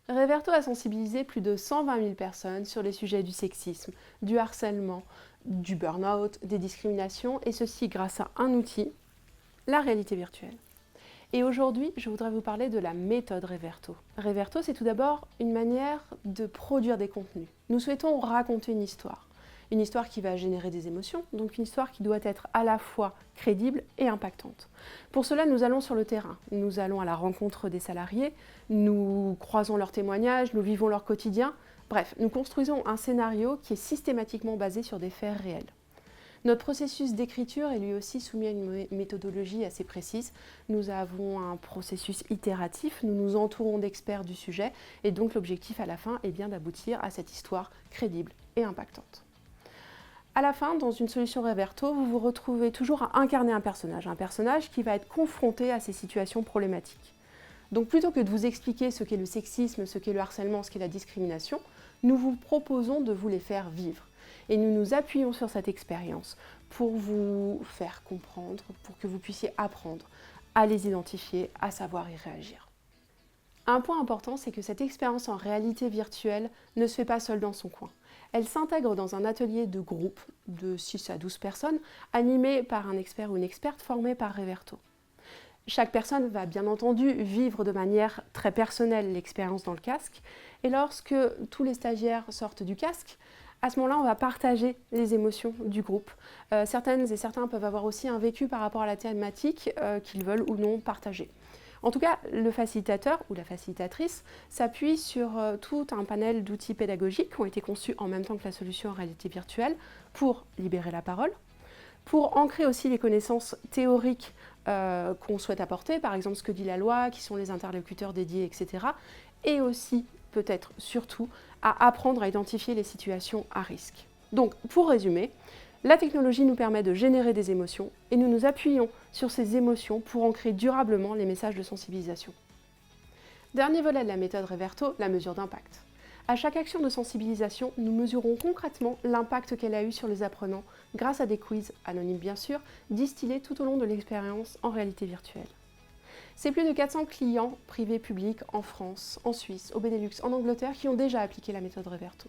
Reverto a sensibilisé plus de 120 000 personnes sur les sujets du sexisme, du harcèlement, du burn-out, des discriminations, et ceci grâce à un outil, la réalité virtuelle. Et aujourd'hui, je voudrais vous parler de la méthode Reverto. Reverto, c'est tout d'abord une manière de produire des contenus. Nous souhaitons raconter une histoire qui va générer des émotions, donc une histoire qui doit être à la fois crédible et impactante. Pour cela, nous allons sur le terrain, nous allons à la rencontre des salariés, nous croisons leurs témoignages, nous vivons leur quotidien, bref, nous construisons un scénario qui est systématiquement basé sur des faits réels. Notre processus d'écriture est lui aussi soumis à une méthodologie assez précise. Nous avons un processus itératif, nous nous entourons d'experts du sujet et donc l'objectif à la fin est bien d'aboutir à cette histoire crédible et impactante. À la fin, dans une solution Reverto, vous vous retrouvez toujours à incarner un personnage qui va être confronté à ces situations problématiques. Donc plutôt que de vous expliquer ce qu'est le sexisme, ce qu'est le harcèlement, ce qu'est la discrimination, nous vous proposons de vous les faire vivre. Et nous nous appuyons sur cette expérience pour vous faire comprendre, pour que vous puissiez apprendre à les identifier, à savoir y réagir. Un point important, c'est que cette expérience en réalité virtuelle ne se fait pas seule dans son coin. Elle s'intègre dans un atelier de groupe de 6 à 12 personnes, animé par un expert ou une experte formée par Reverto. Chaque personne va bien entendu vivre de manière très personnelle l'expérience dans le casque, et lorsque tous les stagiaires sortent du casque, à ce moment-là, on va partager les émotions du groupe. Certaines et certains peuvent avoir aussi un vécu par rapport à la thématique qu'ils veulent ou non partager. En tout cas, le facilitateur ou la facilitatrice s'appuie sur tout un panel d'outils pédagogiques qui ont été conçus en même temps que la solution en réalité virtuelle pour libérer la parole, pour ancrer aussi les connaissances théoriques qu'on souhaite apporter, par exemple ce que dit la loi, qui sont les interlocuteurs dédiés, etc. Et aussi, peut-être surtout, à apprendre à identifier les situations à risque. Donc, pour résumer, la technologie nous permet de générer des émotions et nous nous appuyons sur ces émotions pour ancrer durablement les messages de sensibilisation. Dernier volet de la méthode Reverto, la mesure d'impact. À chaque action de sensibilisation, nous mesurons concrètement l'impact qu'elle a eu sur les apprenants grâce à des quiz, anonymes bien sûr, distillés tout au long de l'expérience en réalité virtuelle. C'est plus de 400 clients privés publics en France, en Suisse, au Benelux, en Angleterre qui ont déjà appliqué la méthode Reverto.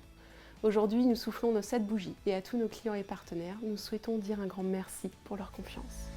Aujourd'hui, nous soufflons nos 7 bougies et à tous nos clients et partenaires, nous souhaitons dire un grand merci pour leur confiance.